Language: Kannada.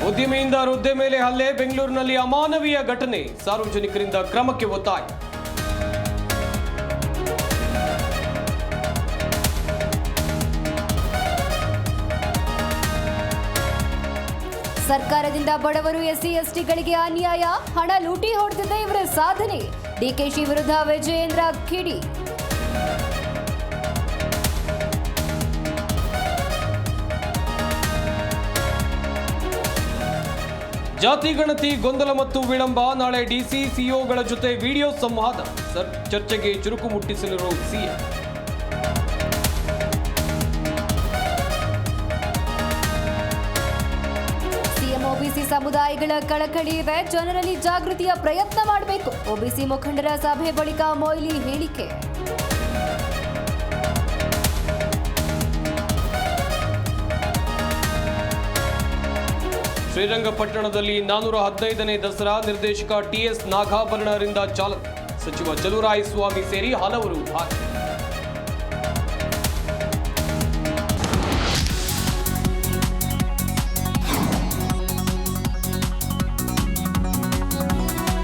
ಉದ್ಯಮಿಯಿಂದ ವೃದ್ಧೆ ಮೇಲೆ ಹಲ್ಲೆ, ಬೆಂಗಳೂರಿನಲ್ಲಿ ಅಮಾನವೀಯ ಘಟನೆ, ಸಾರ್ವಜನಿಕರಿಂದ ಕ್ರಮಕ್ಕೆ ಒತ್ತಾಯ. ಸರ್ಕಾರದಿಂದ ಬಡವರು ಎಸ್ಸಿ ಎಸ್ಟಿಗಳಿಗೆ ಅನ್ಯಾಯ, ಹಣ ಲೂಟಿ ಹೊಡೆದಿದ್ದ ಇವರ ಸಾಧನೆ, ಡಿಕೆಶಿ ವಿರುದ್ಧ ವಿಜಯೇಂದ್ರ ಕಿಡಿ. ಜಾತಿ ಗಣತಿ ಗೊಂದಲ ಮತ್ತು ವಿಳಂಬ, ನಾಳೆ ಡಿಸಿ ಸಿಒಗಳ ಜೊತೆ ವಿಡಿಯೋ ಸಂವಾದ, ಚರ್ಚೆಗೆ ಚುರುಕು ಮುಟ್ಟಿಸಲಿರುವ ಸಿಎಂ. ಒಬಿಸಿ ಸಮುದಾಯಗಳ ಕಳಕಳಿ ಇದೆ, ಜನರಲ್ಲಿ ಜಾಗೃತಿಯ ಪ್ರಯತ್ನ ಮಾಡಬೇಕು. ಒಬಿಸಿ ಮುಖಂಡರ ಸಭೆ ಬಳಿಕ ಮೊಯ್ಲಿ ಹೇಳಿಕೆ. ಶ್ರೀರಂಗಪಟ್ಟಣದಲ್ಲಿ 415ನೇ ದಸರಾ, ನಿರ್ದೇಶಕ ಟಿಎಸ್ ನಾಗಾಭರಣರಿಂದ ಚಾಲನೆ, ಸಚಿವ ಚಲುವರಾಯಸ್ವಾಮಿ ಸೇರಿ ಹಲವರು ಭಾಗಿ.